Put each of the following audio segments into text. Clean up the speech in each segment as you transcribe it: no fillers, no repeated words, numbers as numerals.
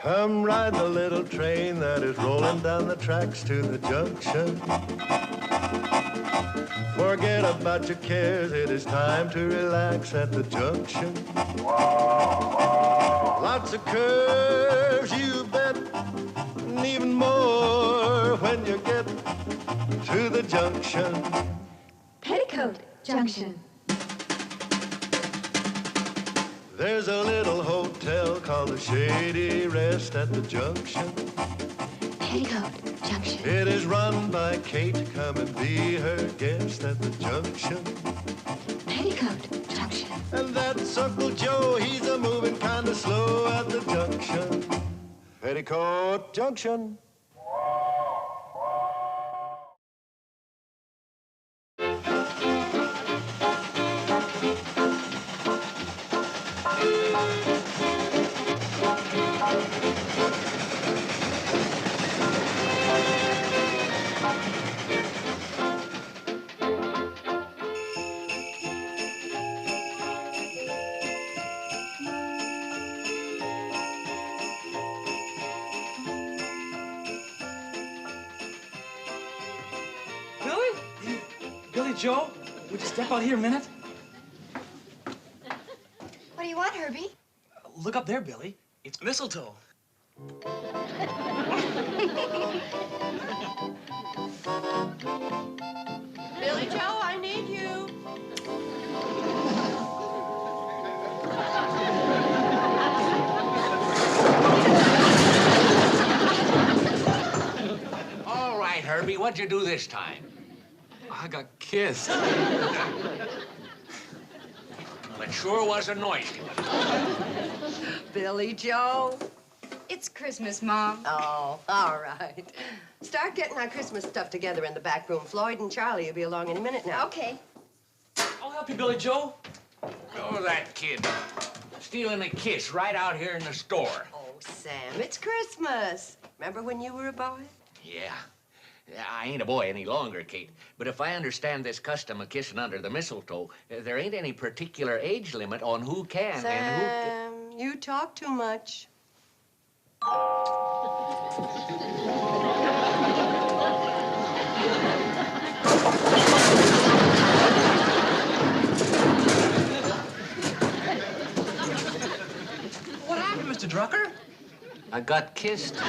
Come ride the little train that is rolling down the tracks to the junction. Forget about your cares, it is time to relax at the junction. Lots of curves, you bet, and even more when you get to the junction. Petticoat Junction. There's a little hotel called the Shady Rest at the junction. Petticoat Junction. It is run by Kate. Come and be her guest at the junction. Petticoat Junction. And that's Uncle Joe. He's a moving kind of slow at the junction. Petticoat Junction. Billy Joe, would you step out here a minute? What do you want, Herbie? Look up there, Billy. It's mistletoe. Billy Joe, I need you. All right, Herbie, what'd you do this time? I got kissed. Well, it sure was a noisy one. Billy Joe. It's Christmas, Mom. Oh, all right. Start getting our Christmas stuff together in the back room. Floyd and Charlie will be along any minute now. Okay. I'll help you, Billy Joe. Oh, that kid. Stealing a kiss right out here in the store. Oh, Sam, it's Christmas. Remember when you were a boy? Yeah. I ain't a boy any longer, Kate. But if I understand this custom of kissing under the mistletoe, there ain't any particular age limit on who can and who can. Sam, you talk too much. What happened, Mr. Drucker? I got kissed.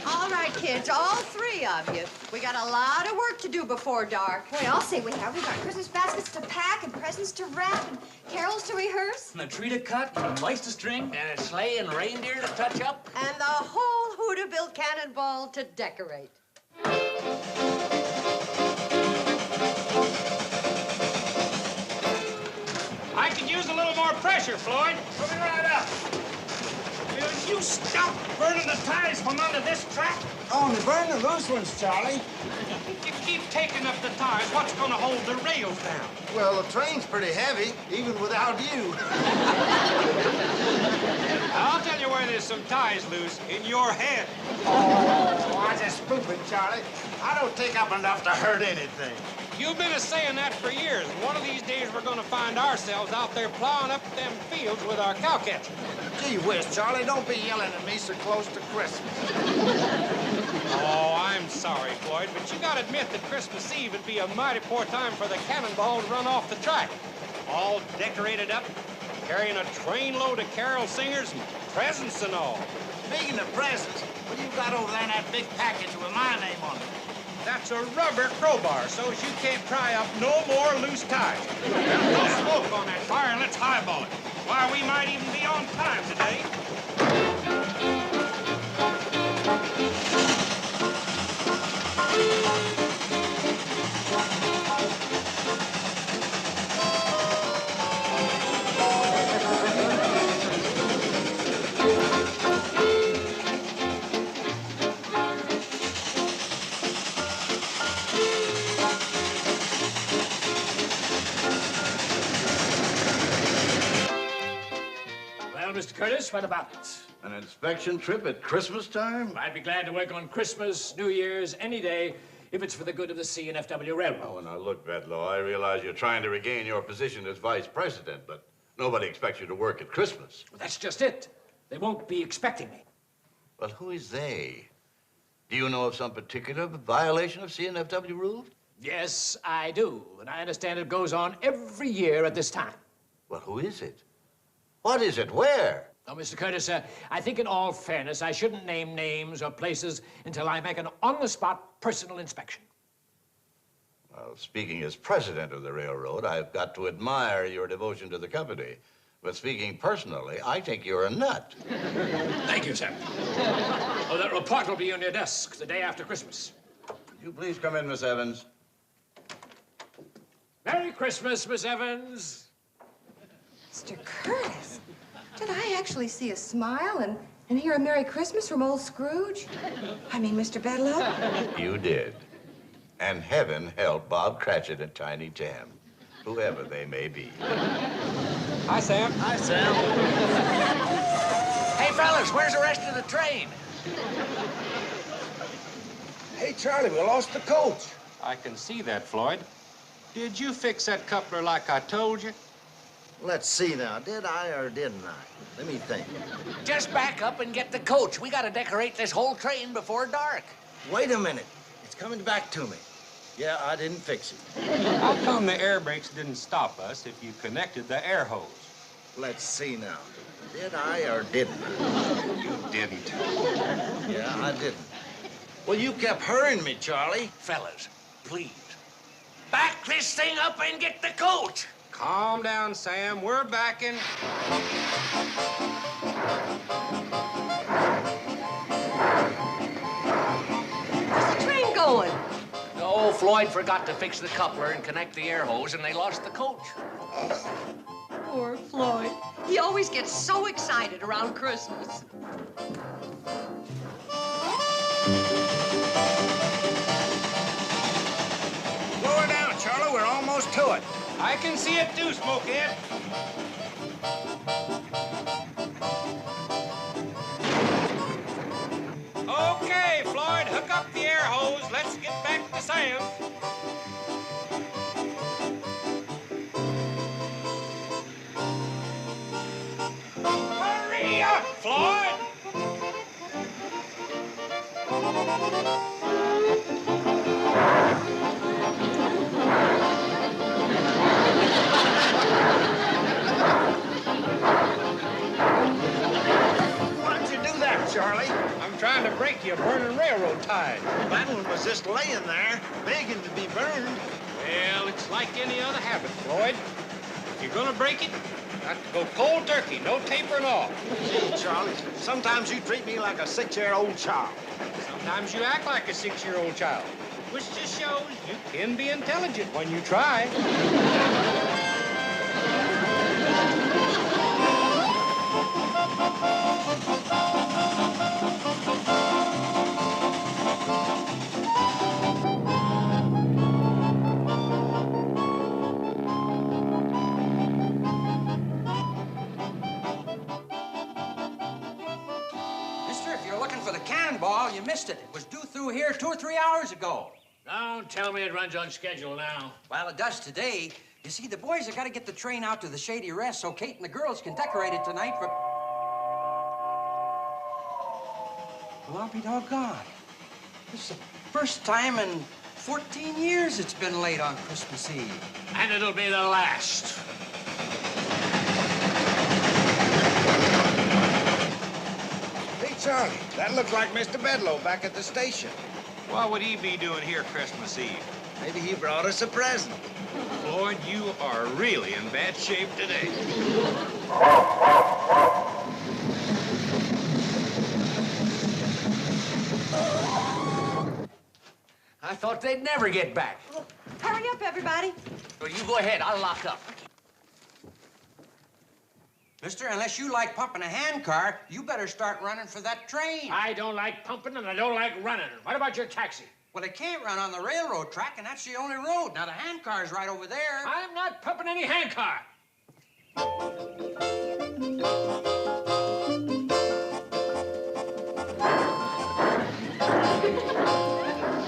All right, kids, all three of you. We got a lot of work to do before dark. Boy, I'll say we have. We got Christmas baskets to pack and presents to wrap and carols to rehearse. And a tree to cut, and lights to string. And a sleigh and reindeer to touch up. And the whole Hooterville cannonball to decorate. I could use a little more pressure, Floyd. Coming right up. Will you stop burning the tires from under this track? Only burn the loose ones, Charlie. If you keep taking up the tires, what's going to hold the rails down? Well, the train's pretty heavy, even without you. I'll tell you where there's some tires loose, in your head. Oh, I just spoofing, Charlie. I don't think I'm enough to hurt anything. You've been saying that for years. One of these days, we're going to find ourselves out there plowing up them fields with our cow catcher. Gee whiz, Charlie, don't be yelling at me so close to Christmas. Oh, I'm sorry, Floyd, but you got to admit that Christmas Eve would be a mighty poor time for the cannonball to run off the track. All decorated up, carrying a trainload of carol singers and presents and all. Speaking of presents, what you got over there in that big package with my name on it? That's a rubber crowbar, so as you can't pry up no more loose tires. No smoke on that fire, and let's highball it. Why, we might even be on time today. Mr. Curtis, what about it? An inspection trip at Christmas time? I'd be glad to work on Christmas, New Year's, any day, if it's for the good of the C&FW Railroad. Oh, now look, Bedlow, I realize you're trying to regain your position as vice president, but Nobody expects you to work at Christmas. Well, that's just it. They won't be expecting me. Well, who is they? Do you know of some particular violation of CNFW rules? Yes, I do. And I understand it goes on every year at this time. Well, who is it? What is it? Where? Oh, Mr. Curtis, I think in all fairness, I shouldn't name names or places until I make an on-the-spot personal inspection. Well, speaking as president of the railroad, I've got to admire your devotion to the company. But speaking personally, I think you're a nut. Thank you, sir. Oh, that report will be on your desk the day after Christmas. Would you please come in, Miss Evans? Merry Christmas, Miss Evans. Mr. Curtis, did I actually see a smile and hear a Merry Christmas from old Scrooge? I mean, Mr. Bedloe? You did. And heaven help Bob Cratchit and Tiny Tim, whoever they may be. Hi, Sam. Hi, Sam. Hey, fellas, where's the rest of the train? Hey, Charlie, we lost the coach. I can see that, Floyd. Did you fix that coupler like I told you? Let's see now. Did I or didn't I? Let me think. Just back up and get the coach. We gotta decorate this whole train before dark. Wait a minute. It's coming back to me. Yeah, I didn't fix it. How come the air brakes didn't stop us if you connected the air hose? Let's see now. Did I or didn't I? You didn't. Yeah, I didn't. Well, you kept hurrying me, Charlie. Fellas, please, back this thing up and get the coach. Calm down, Sam. We're backing. Where's the train going? No, Floyd forgot to fix the coupler and connect the air hose, and they lost the coach. Poor Floyd. He always gets so excited around Christmas. Slow her down, Charlie. We're almost to it. I can see it too, Smokehead. Okay, Floyd, hook up the air hose. Let's get back to Sam. Hurry up, Floyd! Why'd you do that, Charlie? I'm trying to break your burning railroad ties. That one was just laying there, begging to be burned. Well, it's like any other habit, Floyd. If you're gonna break it, got to go cold turkey, no tapering off. Gee, Charlie, sometimes you treat me like a 6-year-old child. Sometimes you act like a 6-year-old child, which just shows you can be intelligent when you try. Cannonball, you missed it. It was due through here 2 or 3 hours ago. Don't tell me it runs on schedule now. Well, it does today. You see, the boys have got to get the train out to the Shady Rest so Kate and the girls can decorate it tonight for... Well, I'll be doggone. This is the first time in 14 years it's been late on Christmas Eve. And it'll be the last. Hey, Charlie, that looks like Mr. Bedloe back at the station. What would he be doing here Christmas Eve? Maybe he brought us a present. Floyd, you are really in bad shape today. I thought they'd never get back. Hurry up, everybody. Well, you go ahead. I'll lock up. Mister, unless you like pumping a handcar, you better start running for that train. I don't like pumping and I don't like running. What about your taxi? Well, it can't run on the railroad track, and that's the only road. Now, the handcar's right over there. I'm not pumping any handcar.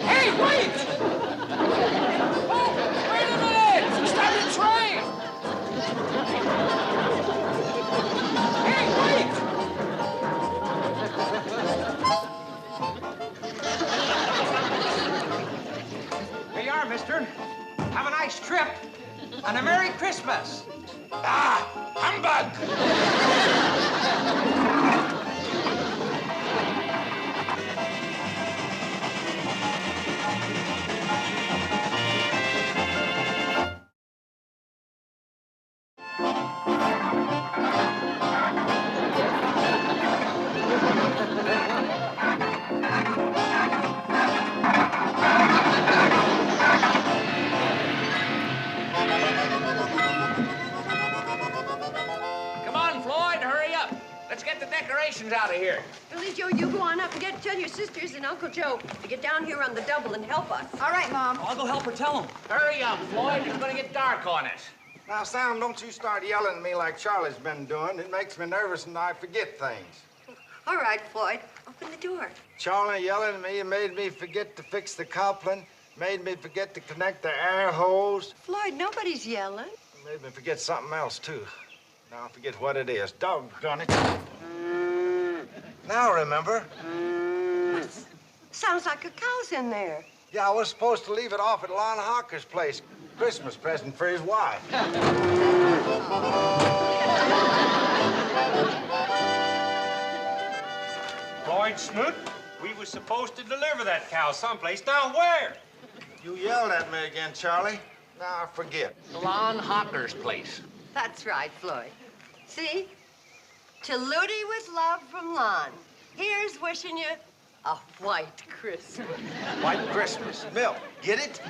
Hey, wait! Oh, wait a minute! Stop the train! Christmas. Ah, humbug! Come on, Floyd, hurry up. Let's get the decorations out of here. Billy Joe, you go on up and tell your sisters and Uncle Joe to get down here on the double and help us. All right, Mom. I'll go help her tell him. Hurry up, Floyd. It's gonna get dark on us. Now, Sam, don't you start yelling at me like Charlie's been doing. It makes me nervous and I forget things. All right, Floyd, open the door. Charlie yelling at me made me forget to fix the coupling, made me forget to connect the air hose. Floyd, nobody's yelling. Made me forget something else, too. Now I forget what it is. Doggone it. Now remember. Sounds like a cow's in there. Yeah, I was supposed to leave it off at Lon Hawker's place. Christmas present for his wife. Floyd Smoot, we was supposed to deliver that cow someplace. Now where? You yelled at me again, Charlie. Now I forget. Lon Hawker's place. That's right, Floyd. See? To Ludi with love from Lon. Here's wishing you a white Christmas. White Christmas. Milk. Get it?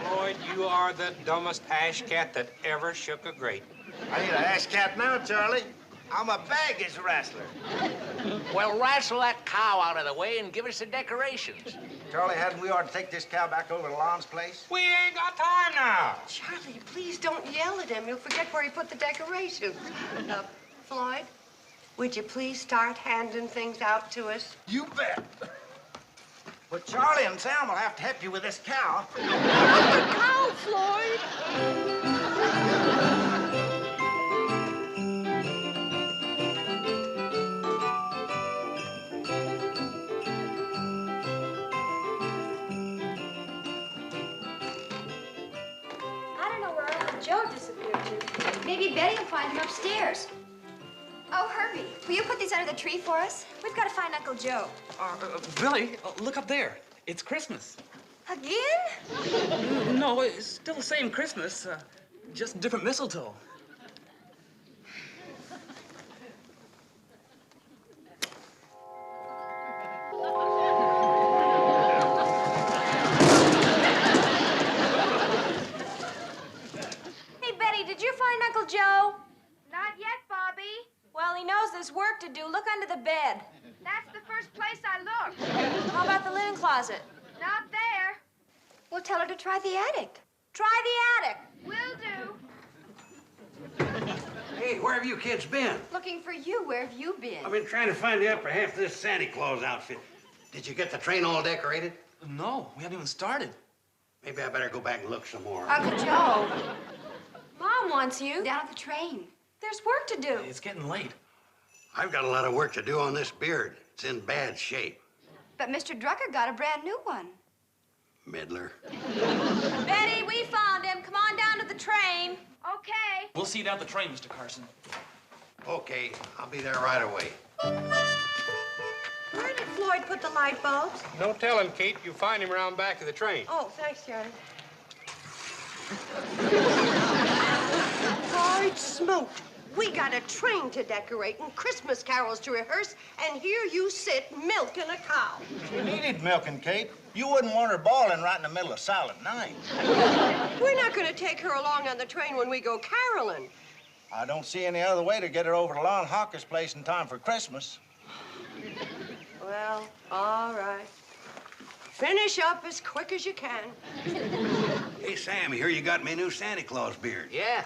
Floyd, you are the dumbest ash cat that ever shook a grate. I need an ass cat now, Charlie. I'm a baggage wrestler. Well, wrestle that cow out of the way and give us the decorations. Charlie, hadn't we ought to take this cow back over to Lon's place? We ain't got time now. Charlie, please don't yell at him. You'll forget where he put the decorations. Floyd, would you please start handing things out to us? You bet. But Charlie and Sam will have to help you with this cow. The cow, Floyd! Joe disappeared to. Maybe Betty will find him upstairs. Oh, Herbie, will you put these under the tree for us? We've got to find Uncle Joe. Billy, look up there. It's Christmas. Again? No, it's still the same Christmas, just different mistletoe. Uncle Joe? Not yet, Bobby. Well, he knows there's work to do. Look under the bed. That's the first place I looked. How about the linen closet? Not there. Well, tell her to try the attic. Try the attic. Will do. Hey, where have you kids been? Looking for you. Where have you been? I've been trying to find the upper half of this Santa Claus outfit. Did you get the train all decorated? No, we haven't even started. Maybe I better go back and look some more. Uncle Joe. Mom wants you. Down at the train. There's work to do. It's getting late. I've got a lot of work to do on this beard. It's in bad shape. But Mr. Drucker got a brand new one. Middler. Betty, we found him. Come on down to the train. Okay. We'll see you down at the train, Mr. Carson. Okay, I'll be there right away. Where did Floyd put the light bulbs? No telling, Kate. You'll find him around back of the train. Oh, thanks, Charlie. Floyd Smoot, we got a train to decorate and Christmas carols to rehearse, and here you sit milking a cow. She needed milking, Kate. You wouldn't want her bawling right in the middle of Silent Night. We're not going to take her along on the train when we go caroling. I don't see any other way to get her over to Lon Hawker's place in time for Christmas. Well, all right. Finish up as quick as you can. Hey, Sam, here you got me a new Santa Claus beard. Yeah.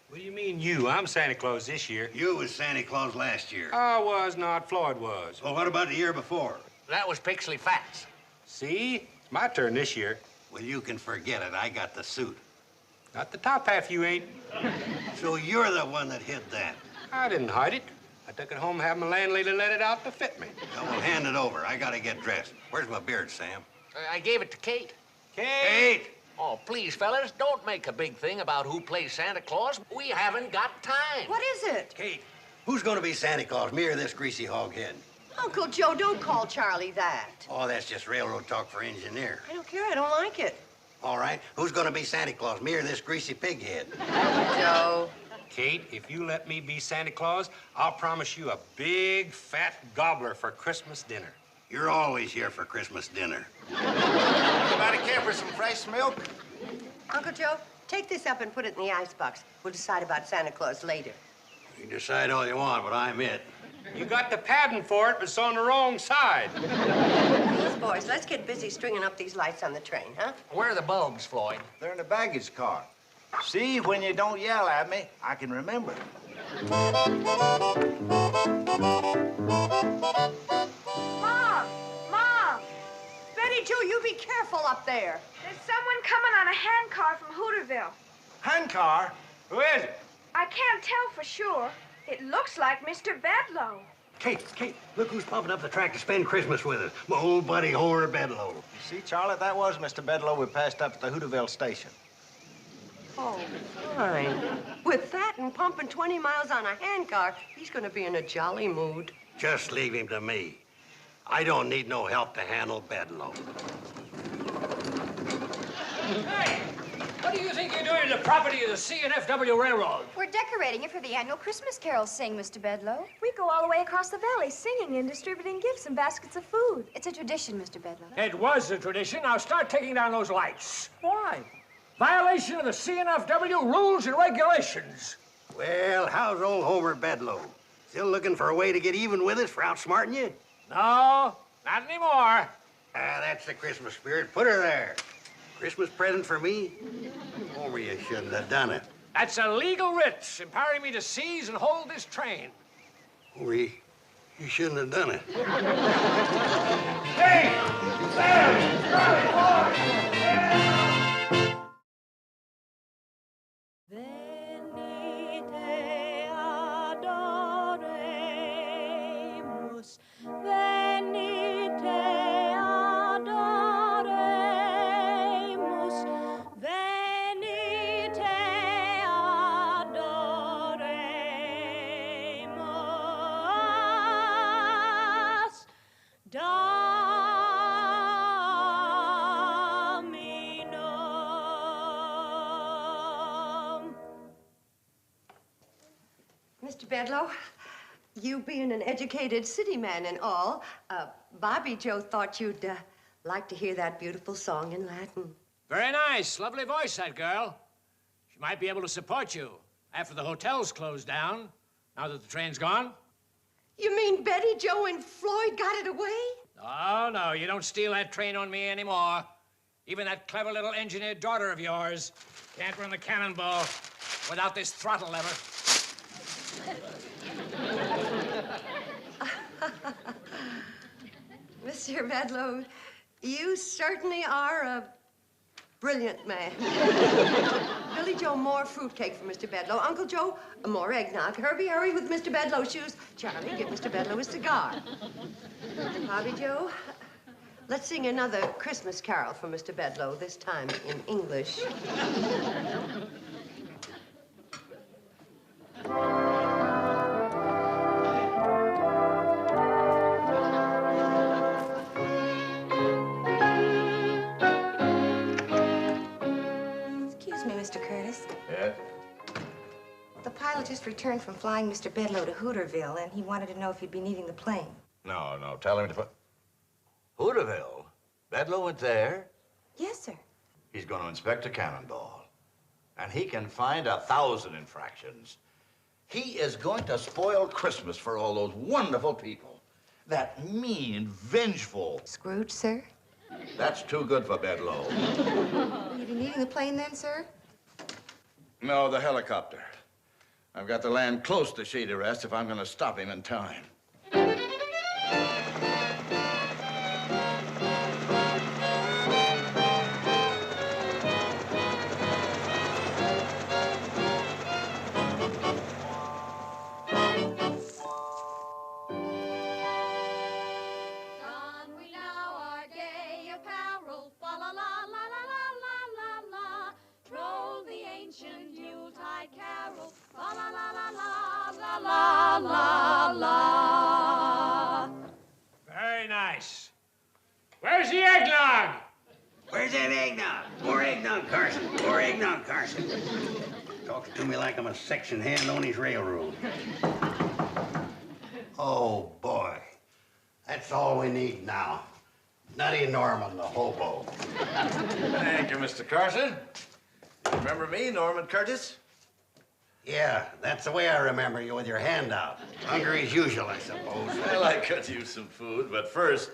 What do you mean you? I'm Santa Claus this year. You was Santa Claus last year. I was not. Floyd was. Well, what about the year before? That was Pixley Fats. See? It's my turn this year. Well, you can forget it. I got the suit. Not the top half, you ain't. So you're the one that hid that. I didn't hide it. I took it home and had my landlady let it out to fit me. Now, well, hand it over. I gotta get dressed. Where's my beard, Sam? I gave it to Kate. Kate! Kate! Oh, please, fellas, don't make a big thing about who plays Santa Claus. We haven't got time. What is it? Kate, who's gonna be Santa Claus, me or this greasy hoghead? Uncle Joe, don't call Charlie that. Oh, that's just railroad talk for engineer. I don't care. I don't like it. All right, who's gonna be Santa Claus, me or this greasy pighead? Joe. Kate, if you let me be Santa Claus, I'll promise you a big, fat gobbler for Christmas dinner. You're always here for Christmas dinner. Anybody care for some fresh milk? Uncle Joe, take this up and put it in the icebox. We'll decide about Santa Claus later. You can decide all you want, but I'm it. You got the padding for it, but it's on the wrong side. Yes, boys, let's get busy stringing up these lights on the train, huh? Where are the bulbs, Floyd? They're in the baggage car. See, when you don't yell at me, I can remember. Mom! Mom! Betty Jo, you be careful up there. There's someone coming on a handcar from Hooterville. Handcar? Who is it? I can't tell for sure. It looks like Mr. Bedlow. Kate, look who's popping up the track to spend Christmas with us. My old buddy, Homer Bedlow. You see, Charlie, that was Mr. Bedlow we passed up at the Hooterville station. Oh, fine. With that and pumping 20 miles on a handcar, he's gonna be in a jolly mood. Just leave him to me. I don't need no help to handle Bedlow. Hey, what do you think you're doing to the property of the C&FW Railroad? We're decorating it for the annual Christmas carol sing, Mr. Bedlow. We go all the way across the valley singing and distributing gifts and baskets of food. It's a tradition, Mr. Bedlow. It was a tradition. Now start taking down those lights. Why? Violation of the C&FW rules and regulations. Well, how's old Homer Bedlow? Still looking for a way to get even with us for outsmarting you? No, not anymore. That's the Christmas spirit. Put her there. Christmas present for me? Homer, you shouldn't have done it. That's a legal writ empowering me to seize and hold this train. Homer, you shouldn't have done it. Hey! Sam! Mr. Bedlow, you being an educated city man and all, Bobby Joe thought you'd like to hear that beautiful song in Latin. Very nice. Lovely voice, that girl. She might be able to support you after the hotel's closed down, now that the train's gone. You mean Betty Joe and Floyd got it away? Oh, no, you don't steal that train on me anymore. Even that clever little engineer daughter of yours can't run the cannonball without this throttle lever. Mr. Bedlow, you certainly are a brilliant man. Billy Joe, more fruitcake for Mr. Bedlow. Uncle Joe, more eggnog. Herbie, hurry with Mr. Bedlow's shoes. Charlie, get Mr. Bedlow a cigar. Bobby Joe, let's sing another Christmas carol for Mr. Bedlow, this time in English. Mr. Curtis. Yes? The pilot just returned from flying Mr. Bedlow to Hooterville, and he wanted to know if you'd be needing the plane. No, tell him to put... Hooterville? Bedlow went there? Yes, sir. He's going to inspect a cannonball. And he can find 1,000 infractions. He is going to spoil Christmas for all those wonderful people. That mean, vengeful... Scrooge, sir? That's too good for Bedlow. Will you be needing the plane then, sir? No, the helicopter. I've got to land close to Shady Rest if I'm going to stop him in time. Yuletide carol. La la la la la la la la. Very nice. Where's the eggnog? Where's that eggnog? More eggnog, Carson. More eggnog, Carson. Talking to me like I'm a section hand on his railroad. Oh, boy. That's all we need now. Nutty Norman, the hobo. Thank you, Mr. Carson. Remember me, Norman Curtis? Yeah, that's the way I remember you with your hand out. Hungry as usual, I suppose. Well, I could use some food, but first,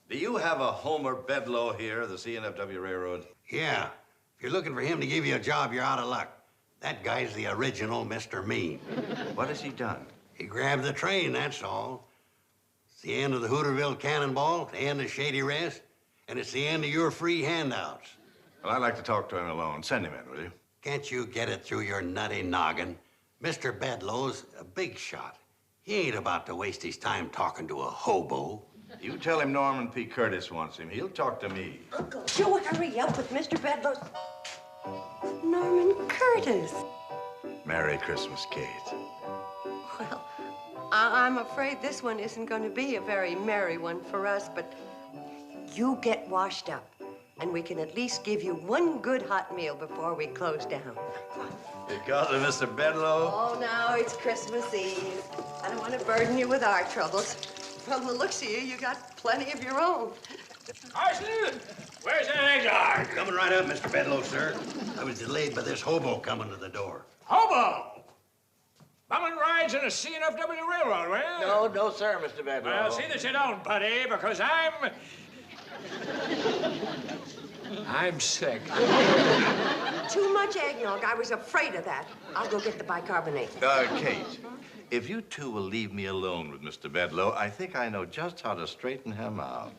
do you have a Homer Bedloe here, the CNFW Railroad? Yeah. If you're looking for him to give you a job, you're out of luck. That guy's the original Mr. Mean. What has he done? He grabbed the train, that's all. It's the end of the Hooterville Cannonball, the end of Shady Rest, and it's the end of your free handouts. Well, I'd like to talk to him alone. Send him in, will you? Can't you get it through your nutty noggin? Mr. Bedloe's a big shot. He ain't about to waste his time talking to a hobo. You tell him Norman P. Curtis wants him. He'll talk to me. Uncle Joe, hurry up with Mr. Bedloe's... Norman Curtis. Merry Christmas, Kate. Well, I'm afraid this one isn't going to be a very merry one for us, but you get washed up, and we can at least give you one good hot meal before we close down. Because of Mr. Bedloe? Oh, now it's Christmas Eve. I don't want to burden you with our troubles. From the looks of you, you got plenty of your own. Carson, where's that eggnog? Coming right up, Mr. Bedloe, sir. I was delayed by this hobo coming to the door. Hobo! Bumming rides in a CNFW railroad, well? No, sir, Mr. Bedloe. Well, see that you don't, buddy, because I'm sick. Too much eggnog. I was afraid of that. I'll go get the bicarbonate. Kate, if you two will leave me alone with Mr. Bedloe, I think I know just how to straighten him out.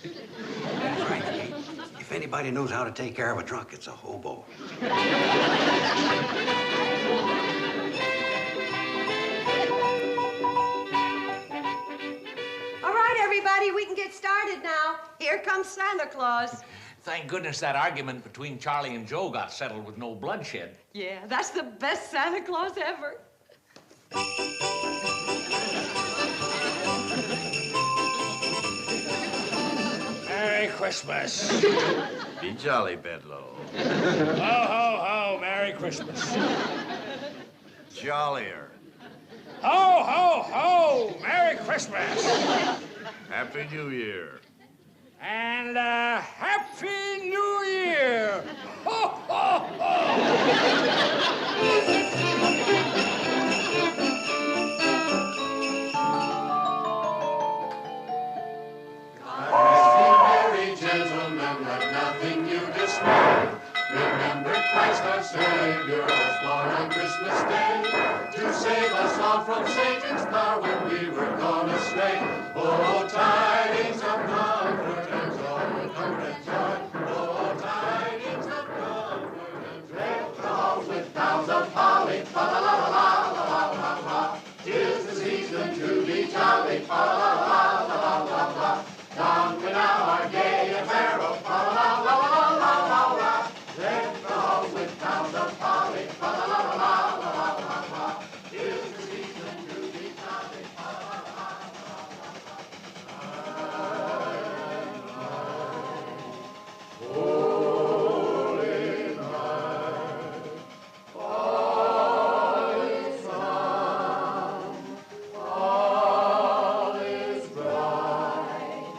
That's right, Kate. If anybody knows how to take care of a drunk, it's a hobo. All right, everybody, we can get started now. Here comes Santa Claus. Thank goodness that argument between Charlie and Joe got settled with no bloodshed. Yeah, that's the best Santa Claus ever. Merry Christmas. Be jolly, Bedloe. Ho, ho, ho, Merry Christmas. Jollier. Ho, ho, ho, Merry Christmas. Happy New Year. And Happy New Year. Ho, ho, ho. Merry gentlemen, let nothing you dismay. Remember Christ our Savior was born on Christmas Day to save us all from Satan's power when we were gone astray. Oh, tidings of comfort and joy, comfort and joy. Oh, tidings of comfort and joy. Deck the halls with boughs of holly, fa la la la la la la la. 'Tis the season to be jolly, fa la la la la la la. Down we now our gay apparel, fa la la la la la la. Deck the halls with boughs of holly, fa la la la la la la la. 'Tis the season to be jolly, fa la la la la la. Holy night, all is sun, all is bright.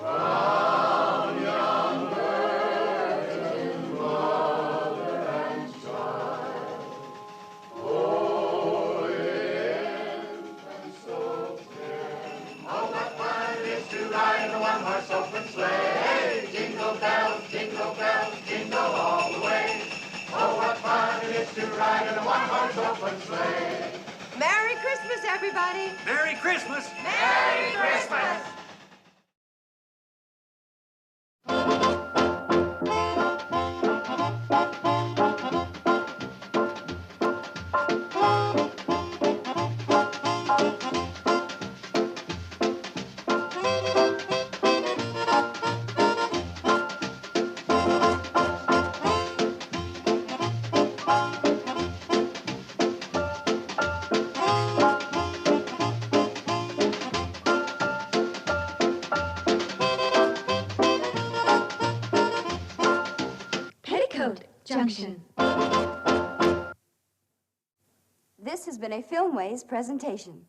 Round young virgin mother and child, oh, infant so fair. Oh, what fun it is to ride in a one-horse open sleigh. Jingle bells, jingle all the way. Oh, what fun it is to ride in a one-horse open sleigh. Merry Christmas, everybody. Merry Christmas! Merry Christmas. Junction. This has been a Filmways presentation.